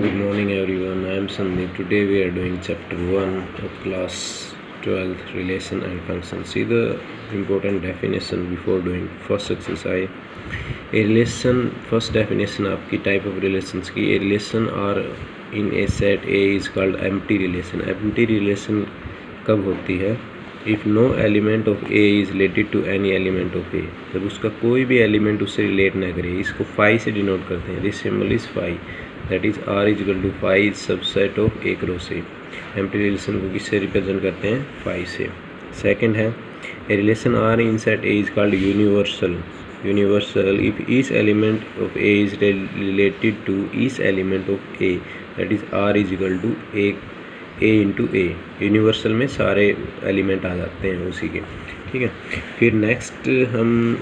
Good morning everyone, I am Sandeep. Today we are doing chapter 1 of class 12 relation and function. See the important definition before doing first exercise. A relation, first definition आपकी type of relations की. A relation are in a set A is called empty relation. Empty relation कब होती है? If no element of A is related to any element of A. जब उसका कोई भी element उससे relate ना करे, इसको phi से denote करते हैं. This symbol is phi. That is R is equal to phi subset of A cross A. Empty relation को किससे रिप्रेजेंट करते हैं? फाई से. सेकंड है a relation R in set A is called universal. Universal if each element of A is related to each element of A that is R is equal to A into A. Universal में सारे element आ जाते हैं उसी के. ठीक है. फिर next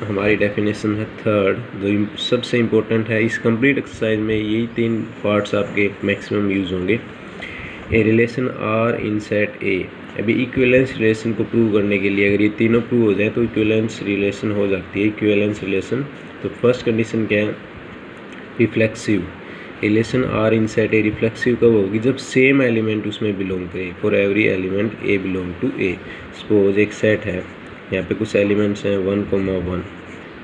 हमारी डेफिनेशन है थर्ड, जो सबसे इम्पोर्टेंट है इस कंप्लीट एक्सरसाइज में. यही 3 पार्ट्स आपके मैक्सिमम यूज़ होंगे. A relation R in set A. अभी इक्विवेलेंस रिलेशन को प्रूव करने के लिए अगर ये तीनों प्रूव हो जाए तो इक्विवेलेंस रिलेशन हो जाती है. इक्विवेलेंस रिलेशन तो फर्स्ट कंडीशन क्या है? Reflexive. Relation R in set A reflexive कब होगी? जब सेम एलिमेंट उसमें बिलोंग करे. For every element A belong to A. Suppose एक सेट है, यहाँ पे कुछ एलिमेंट्स हैं 1,1,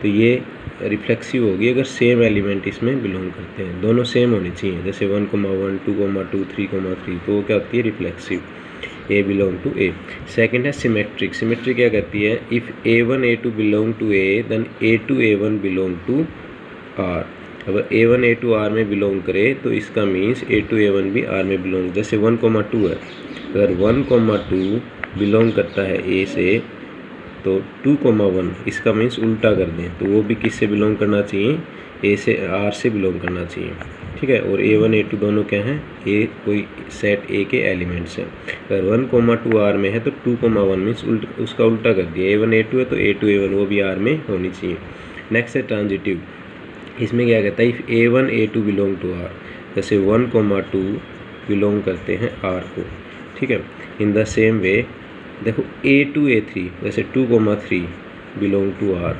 तो ये रिफ्लेक्सिव होगी अगर सेम एलिमेंट इसमें बिलोंग करते हैं. दोनों सेम होने चाहिए, जैसे 1,1, 2,2, 3,3, तो वो क्या होती है? Reflexive. A belong to A. Second है सिमेट्रिक. सिमेट्रिक क्या कहती है? If A1 A2 belong to A then A2 A1 belong to R. अगर A1 A2 R में बिलोंग करे तो इसका मीन्स A2 A1 भी R में बिलोंग. जैसे 1,2 है, अगर 1,2 बिलोंग करता है A से तो 2,1 इसका मीन्स उल्टा कर दें तो वो भी किससे बिलोंग करना चाहिए? ए से R से बिलोंग करना चाहिए. ठीक है. और A1 A2 दोनों क्या हैं? ए कोई सेट ए के एलिमेंट्स हैं. अगर 1,2 R में है तो 2,1 मीन्स उसका उल्टा कर दिया. A1 A2 है तो A2 A1 वो भी R में होनी चाहिए. नेक्स्ट है ट्रांजिटिव. इसमें क्या कहता है? If A1 A2 belong to R, जैसे 1,2 बिलोंग करते हैं R को. ठीक है. इन द सेम वे देखो A2 A3 जैसे 2,3 belong to R.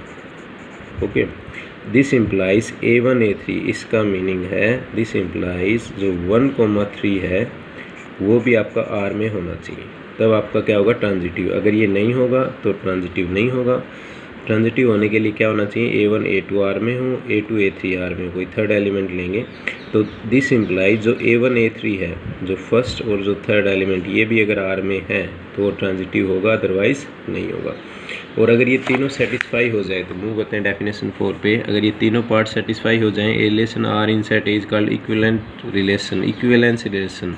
Okay. This implies A1 A3, इसका मीनिंग है दिस इम्प्लाइज जो 1,3 है वो भी आपका R में होना चाहिए. तब आपका क्या होगा? ट्रांजिटिव. अगर ये नहीं होगा तो ट्रांजिटिव नहीं होगा. ट्रांजिटिव होने के लिए क्या होना चाहिए? A1 A2 R में हो, A2 A3 R में, कोई थर्ड एलिमेंट लेंगे तो दिस इम्प्लाइज जो A1 A3 है, जो फर्स्ट और जो थर्ड एलिमेंट ये भी अगर R में है तो वो ट्रांजिटिव होगा, अदरवाइज नहीं होगा. और अगर ये तीनों सेटिस्फाई हो जाए तो मूव करते हैं डेफिनेशन 4 पे. अगर ये तीनों पार्ट सेटिस्फाई हो जाएं, a relation R in set is called equivalent relation. Equivalence relation,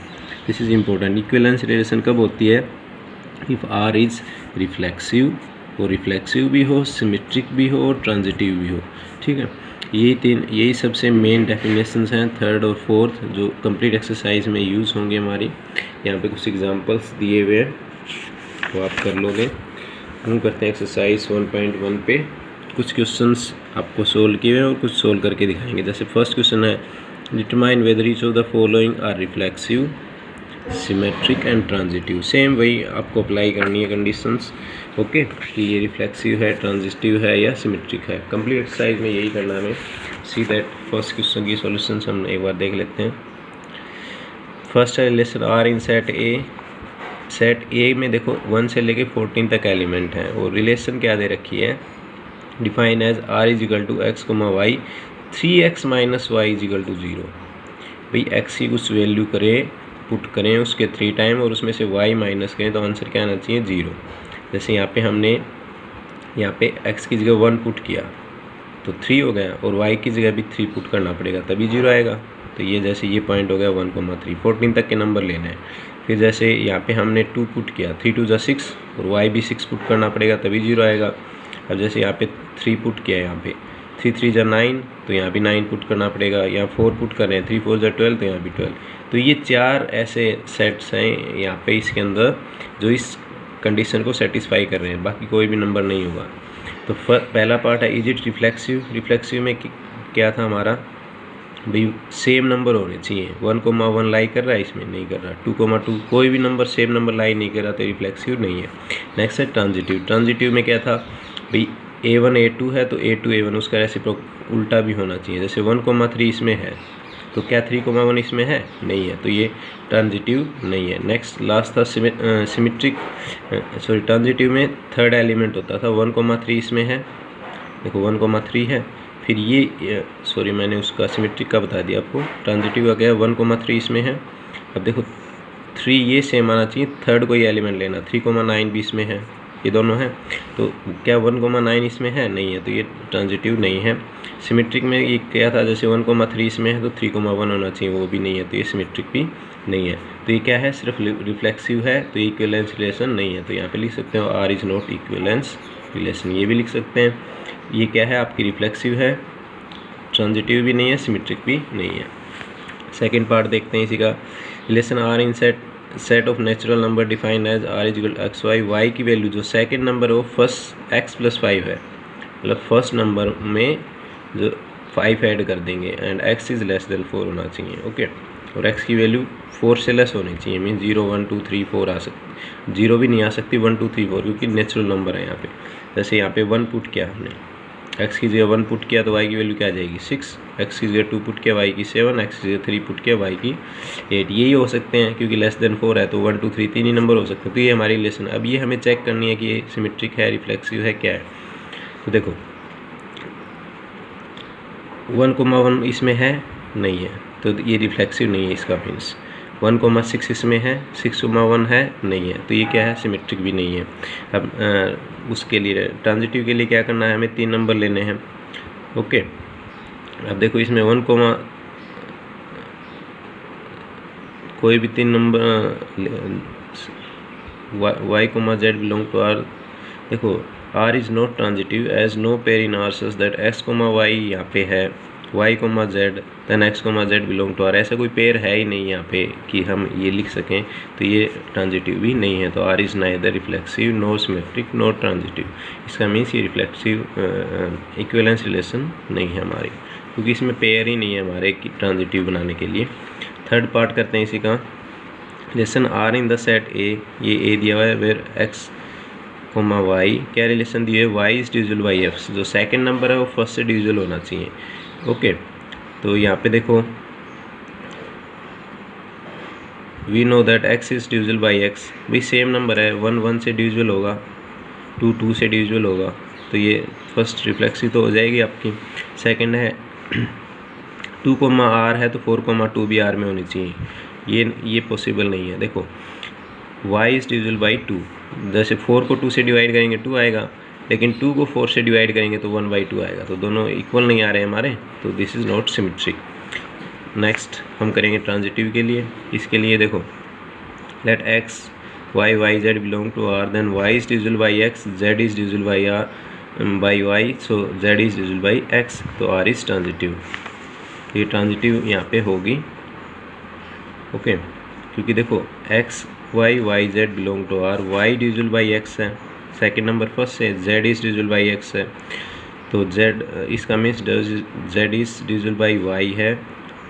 this is important. Equivalence relation कब होती है? इफ़ R इज रिफ्लेक्सिव, वो रिफ्लेक्सिव भी हो, सिमेट्रिक भी हो और ट्रांजिटिव भी हो. ठीक है. यही सबसे मेन डेफिनेशंस हैं थर्ड और फोर्थ जो कंप्लीट एक्सरसाइज में यूज़ होंगे हमारी. यहाँ पे कुछ एग्जांपल्स दिए हुए हैं तो आप कर लोगे. हम करते हैं एक्सरसाइज 1.1 पे. कुछ क्वेश्चंस आपको सोल्व किए हुए हैं और कुछ सोल्व करके दिखाएंगे. जैसे फर्स्ट क्वेश्चन है determine whether each of the following are reflexive, symmetric and transitive. Same वही आपको अप्लाई करनी है कंडीशंस. ओके. कि ये रिफ्लेक्सिव है, ट्रांजिटिव है या सिमेट्रिक है. कंप्लीट एक्सरसाइज में यही करना है हमें. सी दैट फर्स्ट क्वेश्चन की सॉल्यूशंस हम एक बार देख लेते हैं. फर्स्ट है relation R in set A. Set ए में देखो 1 से लेके 14 तक एलिमेंट हैं और रिलेशन क्या दे रखी है? Define as R is equal to x, y 3x minus y is equal to 0. भाई x की कुछ वैल्यू करें, पुट करें उसके 3 टाइम और उसमें से y माइनस करें तो आंसर क्या आना चाहिए? 0. जैसे यहाँ पे हमने यहाँ पे x की जगह 1 पुट किया तो 3 हो गया और y की जगह भी 3 पुट करना पड़ेगा तभी 0 आएगा. तो ये जैसे ये पॉइंट हो गया 1,3. 14 तक के नंबर लेने हैं. फिर जैसे यहाँ पे हमने 2 पुट किया, 3 2 = 6 और y भी 6 पुट करना पड़ेगा तभी 0 आएगा. अब जैसे यहाँ पे 3 पुट किया है, यहाँ पे 3 3 = 9 तो यहाँ भी 9 पुट करना पड़ेगा. यहाँ 4 पुट कर रहे हैं, 3 4 = 12 तो यहाँ भी 12. तो ये 4 ऐसे सेट्स हैं यहाँ पे इसके अंदर जो इस कंडीशन को सेटिस्फाई कर रहे हैं, बाकी कोई भी नंबर नहीं होगा. तो पहला पार्ट है इज इट रिफ्लेक्सिव. रिफ्लेक्सिव में क्या था हमारा? भाई सेम नंबर होने चाहिए. 1,1 लाई कर रहा है, इसमें नहीं कर रहा. 2,2 कोई भी नंबर सेम नंबर लाई नहीं कर रहा तो रिफ्लेक्सिव नहीं है. नेक्स्ट है ट्रांजिटिव. ट्रांजिटिव में क्या था? भाई A1 A2 है तो A2 A1 उसका रेसिप्रोक उल्टा भी होना चाहिए. जैसे 1,3 इसमें है तो क्या 3,1 इसमें है? नहीं है, तो ये ट्रांजिटिव नहीं है। नेक्स्ट लास्ट था सिमेट्रिक, सॉरी ट्रांजिटिव में थर्ड एलिमेंट होता था 1,3 इसमें है, देखो 1,3 है। फिर ये सॉरी मैंने उसका सिमेट्रिक का बता दिया आपको, ट्रांजिटिव आ गया 1,3 इसमें है। अब देखो 3 ये सेम आना चाहिए, थर्ड कोई एलिमेंट लेना, 3,9 भी इसमें है, ये दोनों हैं। तो क्या 1,9 इसमें है? नहीं है, तो ये ट्रांजिटिव नहीं है। सिमेट्रिक में ये क्या था, जैसे 1,3 इसमें है तो 3,1 होना चाहिए, वो भी नहीं है, तो ये सिमेट्रिक भी नहीं है। तो ये क्या है? सिर्फ रिफ्लेक्सिव है, तो इक्विवेलेंस रिलेशन नहीं है। तो यहाँ पे लिख सकते हो R is not equivalence relation, ये भी लिख सकते हैं। ये क्या है आपकी? रिफ्लेक्सिव है, ट्रांजिटिव भी नहीं है, सिमेट्रिक भी नहीं है। सेकेंड पार्ट देखते हैं इसी का। Relation R in set of natural number defined as R is equal to x y, y की वैल्यू जो सेकेंड नंबर हो फर्स्ट एक्स प्लस 5 है, मतलब फर्स्ट नंबर में जो 5 ऐड कर देंगे and x is less than 4 होना चाहिए, ओके। और x की वैल्यू 4 से लेस होनी चाहिए, मीन 0 1 2 3 4 आ सकती, 0 भी नहीं आ सकती, 1 2 3 4, क्योंकि नेचुरल नंबर है यहाँ पे। जैसे यहाँ पे 1 पुट किया हमने, x की जगह 1 पुट किया तो y की वैल्यू क्या आ जाएगी? 6, x की जगह 2 पुट किया y की 7, x की जगह 3 पुट किया y की 8। यही हो सकते हैं क्योंकि लेस देन 4 है, तो 1 2 3 तीन ही नंबर हो सकते हैं। तो ये हमारी रिलेशन। अब ये हमें चेक करनी है कि ये सिमेट्रिक है, रिफ्लेक्सिव है, क्या है। तो देखो 1,1 इसमें है, नहीं है, तो ये रिफ्लेक्सिव नहीं है, इसका मीन्स 1,6 इसमें है, 6,1 है, नहीं है, तो ये क्या है? सिमेट्रिक भी नहीं है। अब उसके लिए ट्रांजिटिव के लिए क्या करना है, हमें 3 नंबर लेने हैं, ओके। अब देखो इसमें कोई भी 3 number y, z belong to r। देखो r is not transitive as no pair in r such that x, y यहाँ पे है, y, z then x, z belong to r। ऐसा कोई पेयर है ही नहीं यहाँ पे कि हम ये लिख सकें, तो ये ट्रांजिटिव भी नहीं है। तो r is neither reflexive nor symmetric nor transitive. इसका मीन्स ये रिफ्लेक्सिव इक्विवेलेंस रिलेशन नहीं है हमारी, क्योंकि इसमें पेयर ही नहीं है हमारे ट्रांजिटिव बनाने के लिए। थर्ड पार्ट करते हैं इसी का। Relation R in the set A, ये ए दिया हुआ है, वेयर एक्स, वाई, क्या रिलेशन दिए? Y is divisible by F, जो सेकंड नंबर है वो फर्स्ट से डिविजिबल होना चाहिए, ओके। तो यहाँ पे देखो we know that x is divisible by x, भी सेम नंबर है, 1 1 से डिविजिबल होगा, 2 2 से डिविजिबल होगा, तो ये फर्स्ट रिफ्लेक्सिव तो हो जाएगी आपकी। सेकंड है 2, r है तो 4, 2 भी r में होनी चाहिए, ये पॉसिबल नहीं है। देखो y इज डिविजिबल बाई 2, जैसे 4 को 2 से डिवाइड करेंगे 2 आएगा, लेकिन 2 को 4 से डिवाइड करेंगे तो 1/2 आएगा, तो दोनों इक्वल नहीं आ रहे हमारे, तो this is not symmetric. Next हम करेंगे ट्रांजिटिव के लिए। इसके लिए देखो let x, y, z belong to r, then y is divisible by x, z is divisible by r by y, so z is divisible by x, तो r is transitive. ये transitive यहाँ पे होगी, ओके, क्योंकि देखो x, y, z belong to r, y divisible by x है, second number first से, z is divisible by x है, तो z इसका means z is divisible by y है,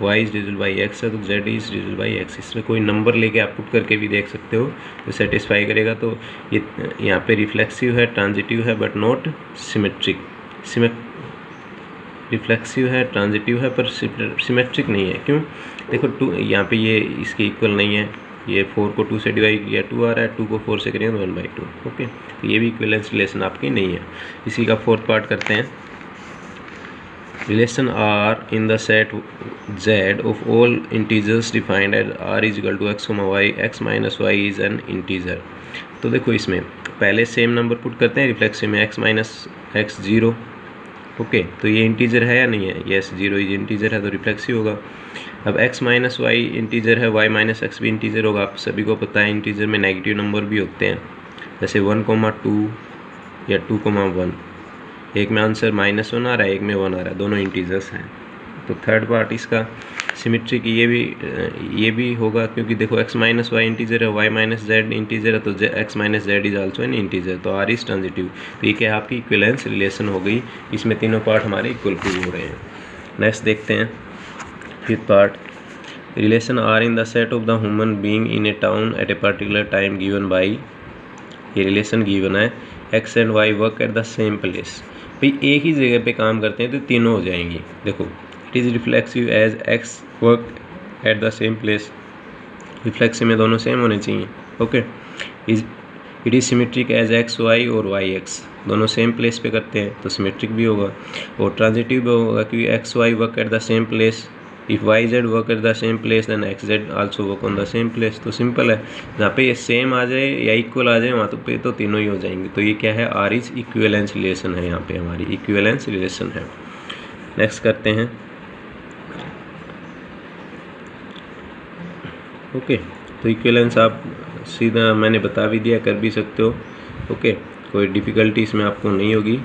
y is divisible by x है, तो z is divisible by x। इसमें कोई नंबर लेके आप पुट करके भी देख सकते हो, तो सेटिस्फाई करेगा। तो ये यहाँ पे रिफ्लेक्सिव है, ट्रांजिटिव है, बट नॉट सिमेट्रिक। रिफ्लेक्सिव है, ट्रांजिटिव है, पर सिमेट्रिक नहीं है। क्यों? देखो 2 यहाँ पे ये इसके इक्वल नहीं है, ये 4 को 2 से डिवाइड किया 2 आ रहा है, 2 को 4 से करेंगे तो 1/2, ओके। तो ये भी इक्विवेलेंस रिलेशन आपकी नहीं है। इसी का फोर्थ पार्ट करते हैं। Relation R in the set z of all integers defined as r is equal to x, y, x minus y is an integer. तो देखो इसमें पहले सेम नंबर पुट करते हैं, रिफ्लेक्सिव में x माइनस एक्स 0, ओके। तो ये integer है या नहीं है? यस, 0 इज इंटीजर है, तो रिफ्लेक्सिव होगा। अब x माइनस वाई इंटीजर है, y माइनस एक्स भी इंटीजर होगा। आप सभी को पता है इंटीजर में नेगेटिव नंबर भी होते हैं, जैसे 1,2 या 2,1। एक में आंसर -1 आ रहा है, एक में 1 आ रहा है, दोनों इंटीजर्स हैं। तो थर्ड पार्ट इसका सिमेट्रिक ये भी होगा, क्योंकि देखो x माइनस वाई इंटीजर है, y माइनस जेड इंटीजर है, तो x minus Z is also an integer, तो r इज ट्रांजिटिव। तो ये क्या आपकी इक्विवेलेंस रिलेशन हो गई, इसमें तीनों पार्ट हमारे इक्वल प्रूव हो रहे हैं। नेक्स्ट देखते हैं fifth part. Relation R in the set of the human being in a town at a particular time given by, ये रिलेशन गिवन है, x and y work at the same place. भाई एक ही जगह पे काम करते हैं तो तीनों हो जाएंगी। देखो it is reflexive as x work at the same place. Reflexive में दोनों सेम होने चाहिए। Okay, it is symmetric as x y और वाई एक्स दोनों सेम प्लेस पे करते हैं तो सिमेट्रिक भी होगा, और ट्रांजिटिव भी होगा क्योंकि x y work at the same place. If y z work at the same place then x z also work on the same place. तो सिंपल है, जहाँ पे ये सेम आ जाए या इक्वल आ जाए वहाँ पे तो तीनों ही हो जाएंगे। तो ये क्या है, आर इज इक्विवेलेंस रिलेशन है, यहाँ पे हमारी इक्विवेलेंस रिलेशन है। नेक्स्ट करते हैं। ओके, तो इक्विवेलेंस आप सीधा मैंने बता भी दिया, कर भी सकते हो। ओके, कोई डिफ़िकल्टी इसमें आपको नहीं होगी।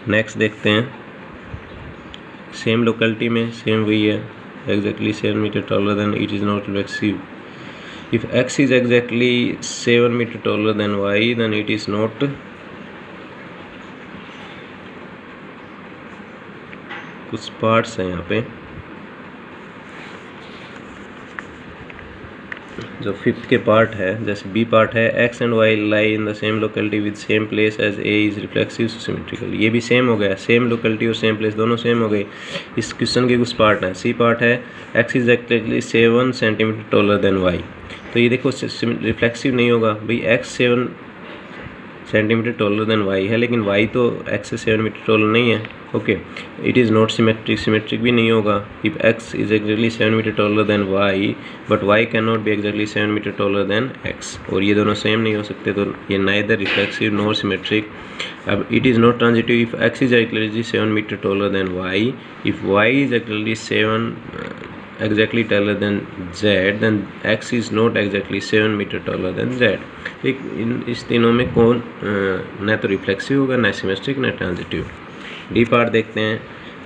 नेक्स्ट देखते हैं, सेम लोकेलिटी में सेम वही है, exactly 7 metre taller than it is not reflexive. If x is exactly 7 metre taller then y then it is not. कुछ पार्ट्स हैं यहाँ पे, जो फिफ्थ के पार्ट है, जैसे बी पार्ट है, x and y lie in the same locality with same place as A is reflexive symmetrical. ये भी सेम हो गया, सेम लोकेलिटी और सेम प्लेस दोनों सेम हो गए। इस क्वेश्चन के कुछ पार्ट हैं। सी पार्ट है, x is exactly 7 centimetre taller then y. तो ये देखो रिफ्लेक्सिव नहीं होगा भाई, x 7 centimetre taller then y है, लेकिन वाई तो एक्स से 7 मीटर टॉलर नहीं है। Okay, it is not symmetric, symmetric भी नहीं होगा। If x is exactly 7 metre taller then y but y can not be exactly 7 metre taller then x, और ये दोनों सेम नहीं हो सकते, तो ये नाइदर रिफ्लेक्सिव नॉर सिमेट्रिक। अब it is not transitive if x is exactly 7 metre taller then y. If y is exactly 7 exactly taller than z then x is not exactly 7 metre taller than z। इस तीनों में कौन न तो reflexive होगा, न symmetric, न transitive. D part देखते हैं,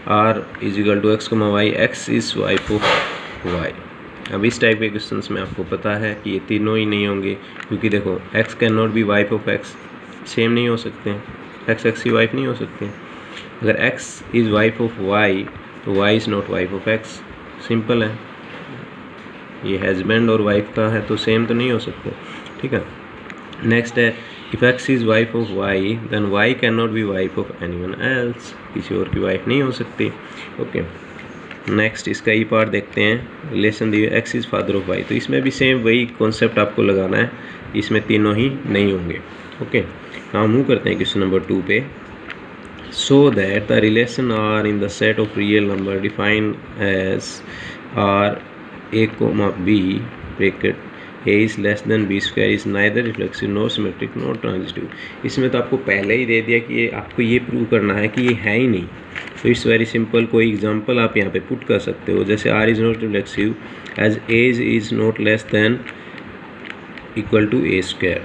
r is equal to x comma y, x is wife of y. अब इस टाइप के क्वेश्चंस में आपको पता है कि ये तीनों ही नहीं होंगे, क्योंकि देखो x can not be wife of x, same नहीं हो सकते हैं, x की वाइफ नहीं हो सकते। अगर x is wife of y तो y is not wife of x, simple है। ये हस्बैंड और वाइफ का है तो सेम तो नहीं हो सकते, ठीक है। नेक्स्ट है, if x is wife of y then y can not be wife of anyone else, किसी और की वाइफ नहीं हो सकती। ओके, नेक्स्ट इसका ई पार्ट देखते हैं, relation the x is father of y. तो इसमें भी सेम वही कॉन्सेप्ट आपको लगाना है, इसमें तीनों ही नहीं होंगे। ओके, नाउ मूव करते हैं क्वेश्चन नंबर 2 पे। So that the relation R in the set of real number defined as R a comma b bracket a is less than b square is neither reflexive nor symmetric nor transitive। इसमें तो आपको पहले ही दे दिया कि ये आपको ये prove करना है कि ये है ही नहीं। तो इट्स वेरी सिंपल, कोई एग्जांपल आप यहाँ पे पुट कर सकते हो, जैसे R is not reflexive as a is not less than equal to a square,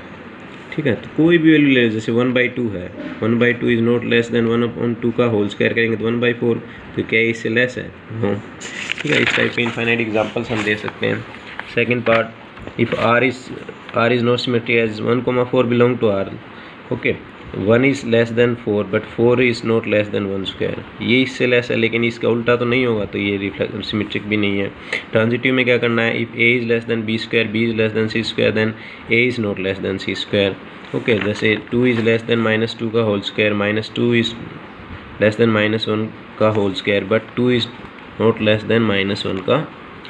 ठीक है। तो कोई भी वैल्यू ले, जैसे 1/2 है, 1/2 इज़ नॉट लेस देन 1/2 का होल स्क्वायर करेंगे तो 1/4, तो क्या इससे लेस है? नो, ठीक है। इस टाइप के इनफाइनाइट एग्जांपल्स हम दे सकते हैं। Second part, if R is not symmetric as 1,4 belong to R। Okay, 1 is less than 4 but 4 is not less than 1 square, ये इससे लेस है लेकिन इसका उल्टा तो नहीं होगा, तो ये सिमेट्रिक भी नहीं है। ट्रांजिटिव में क्या करना है, if a is less than b square, b is less than c square then a is not less than c square. Okay, जैसे 2 इज़ लेस देन -2 का whole square, -2 is less than -1 का whole square but 2 is not less than -1 का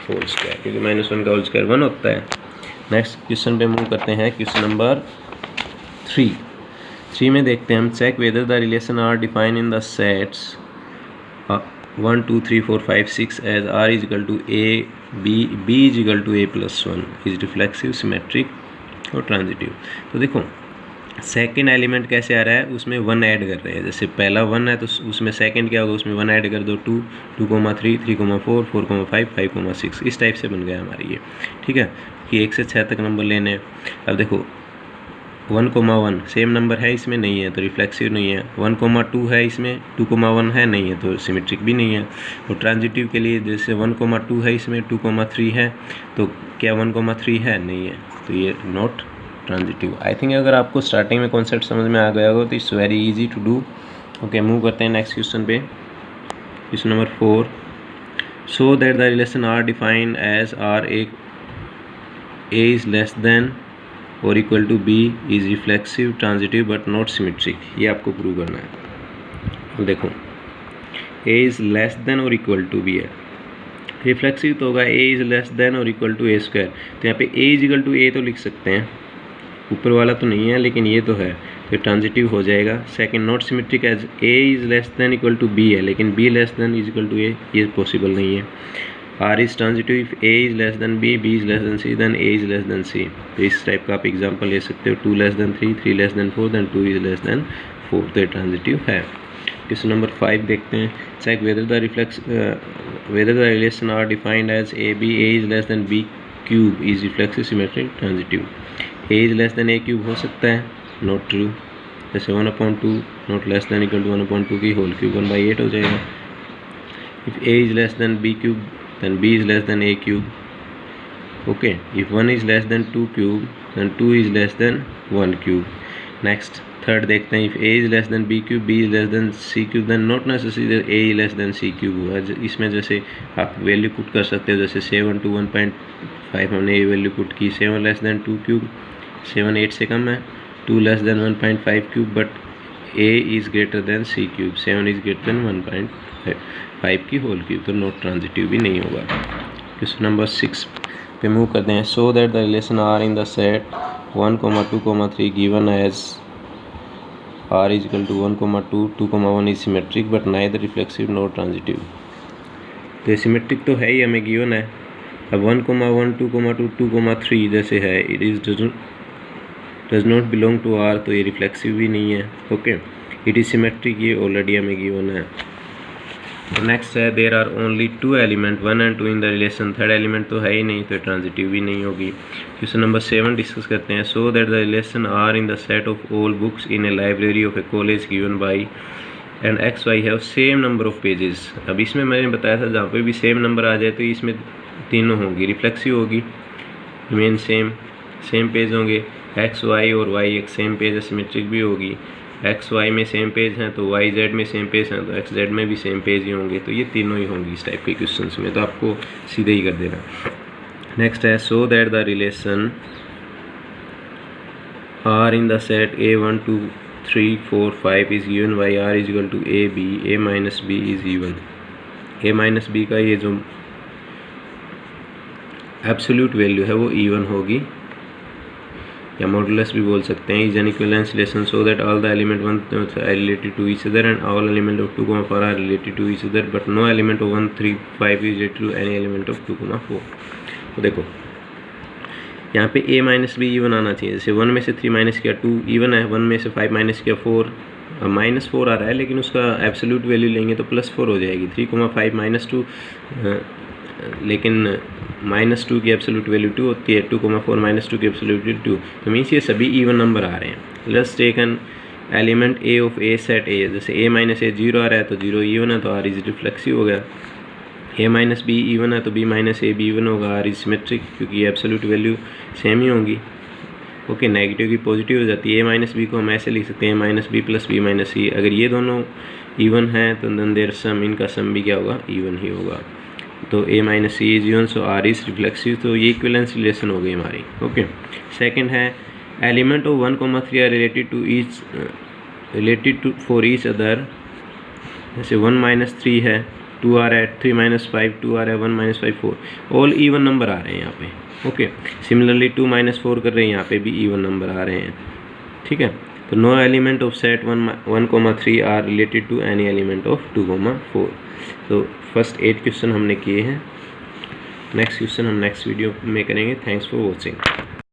whole square, क्योंकि -1 का whole square 1 होता है। Next question पे move करते हैं, क्वेश्चन नंबर 3 में देखते हैं हम, check whether the relation R define in the sets 1 2 3 4 5 6 as R is equal to a b is equal to a+1 is reflexive, symmetric और ट्रांजिटिव। तो देखो सेकंड एलिमेंट कैसे आ रहा है, उसमें 1 ऐड कर रहे हैं। जैसे पहला 1 है तो उसमें सेकंड क्या होगा, उसमें 1 ऐड कर दो, 2 2,3 3,4 4,5 5,6, इस टाइप से बन गया हमारी ये, ठीक है, कि 1 से 6 तक नंबर लेने हैं। अब देखो 1,1 सेम नंबर है, इसमें नहीं है तो रिफ्लेक्सिव नहीं है। 1,2 है, इसमें 2,1 है, नहीं है तो सिमेट्रिक भी नहीं है। तो ट्रांजिटिव के लिए जैसे 1,2 है, इसमें 2,3 है, तो क्या 1,3 है? नहीं है, तो ये नॉट ट्रांजिटिव। आई थिंक अगर आपको स्टार्टिंग में कॉन्सेप्ट समझ में आ गया होगा तो it's very easy to do. Okay, move करते हैं नेक्स्ट क्वेश्चन पे, question number 4। So that the relation R defined as R A is less than or equal to B is reflexive, transitive but not symmetric, ये आपको prove करना है। देखो A is less than or equal to भी है, reflexive तो होगा A is less than or equal to A square, तो यहाँ पे ए इज इक्वल टू ए तो लिख सकते हैं, ऊपर वाला तो नहीं है लेकिन ये तो है, तो ट्रांजिटिव हो जाएगा। Second, not symmetric as A is less than equal to B है, लेकिन B less than is equal to A, ये पॉसिबल नहीं है। R is transitive if A is less than B, B is less than C, then A is less than C. तो इस type का आप example ले सकते हो, 2 less than 3, 3 less than 4, then 2 is less than 4, तो ये ट्रांजिटिव है। क्वेश्चन नंबर 5 देखते हैं, check whether the relation R defined as A B, A is less than B cube is reflexive symmetric transitive. A is less than A cube हो सकता है, not true, जैसे 1/2 not less than equal to 1/2 की whole cube 1/8 हो जाएगा। If A is less than B cube then b is less than a cube. Okay, if 1 is less than 2 cube then 2 is less than 1 cube. Next, third देखते हैं, if a is less than b cube, b is less than c cube, then not necessary that a is less than c cube हुआ। इसमें जैसे आप value put कर सकते हो, जैसे 7 to 1.5 हमने ये वैल्यू पुट की, 7 लेस देन 2 क्यूब, 7 8 से कम है, 2 less then 1.5 cube, but a is greater than c cube, 7 is greater than 1.5 की होल क्यूब, तो नॉट ट्रांजिटिव भी नहीं होगा। क्वेश्चन नंबर 6 पे मूव करते हैं, so that the relation R in the set 1, 2, 3 given as R is equal to 1, 2, 2, 1 is symmetric but neither reflexive not transitive. तो ये सिमेट्रिक तो है ही, हमें गिवन है। अब 1, 1, 2, 2, 3 जैसे है, it is does not belong to R, तो ये रिफ्लेक्सिव भी नहीं है। ओके, इट इज सिमेट्रिक, ये ऑलरेडी हमें गिवन है। नेक्स्ट है, there are only 2 element 1 and 2 in the relation, third element तो है ही नहीं, तो ट्रांजिटिव भी नहीं होगी। क्वेश्चन नंबर 7 डिस्कस करते हैं, so that the relation R in the set of all books in a library of a college given by and x y have same number of pages. अब इसमें मैंने बताया था जहाँ पे भी सेम नंबर आ जाए तो इसमें तीनों होंगी, रिफ्लेक्सिव होगी, मेन सेम पेज होंगे, एक्स वाई और वाई एक सेम पेज है, सिमेट्रिक भी होगी, एक्स वाई में सेम पेज हैं तो वाई जेड में सेम पेज हैं, तो एक्स जेड में भी सेम पेज ही होंगे, तो ये तीनों ही होंगी इस टाइप के क्वेश्चंस में, तो आपको सीधे ही कर देना। नेक्स्ट है, so that the relation R in the set A 1, 2, 3, 4, 5 is given by R is equal to A B, A minus B is even. A minus B का ये जो एब्सोल्यूट वैल्यू है वो इवन होगी, या मॉडुलस भी बोल सकते हैं। Is an equivalence relation so that all the element 1 are related to each other and all element of 2, 4 are related to each other but no element of 1, 3, 5 is related to any element of 2, 4। तो देखो यहाँ पे a minus be even आना चाहिए, जैसे 1 में से 3 minus किया 2 इवन है, 1 में से 5 माइनस किया 4, -4 आ रहा है, लेकिन उसका एब्सोल्यूट वैल्यू लेंगे तो +4 हो जाएगी। 3,5 -2 लेकिन -2 की एब्सोल्यूट वैल्यू 2 होती है, 2,4 -2 की एब्सोल्यूट वैल्यू 2, तो मीन्स ये सभी इवन नंबर आ रहे हैं। Let's take an element A of A set A, जैसे a माइनस ए 0 आ रहा है तो 0 इवन है, तो आर इज रिफ्लेक्सिव हो गया। a माइनस बी इवन है तो b माइनस ए भी इवन होगा, आर इज सिमेट्रिक, क्योंकि एब्सोल्यूट वैल्यू सेम ही होंगी। ओके, नेगेटिव की पॉजिटिव हो जाती है, a माइनस बी को हम ऐसे लिख सकते हैं minus B plus B minus C. अगर ये दोनों इवन हैं तो देन देयर सम, इनका सम भी क्या होगा, इवन ही होगा। तो a minus C is even, so R is reflexive, तो ये इक्विवेलेंस रिलेशन हो गई हमारी। ओके, सेकंड है, element of 1, 3 are related to for each other, जैसे 1 - 3 है, 2 आ रहा है, 3 - 5 2 आ रहा है, 1 - 5 4, ऑल इवन नंबर आ रहे हैं यहाँ पे। ओके, सिमिलरली 2 - 4 कर रहे हैं, यहाँ पे भी इवन नंबर आ रहे हैं। ठीक है, तो no element of set 1, 3 are related to any element of 2, 4। तो फर्स्ट 8 क्वेश्चन हमने किए हैं, नेक्स्ट क्वेश्चन हम नेक्स्ट वीडियो में करेंगे। Thanks for watching.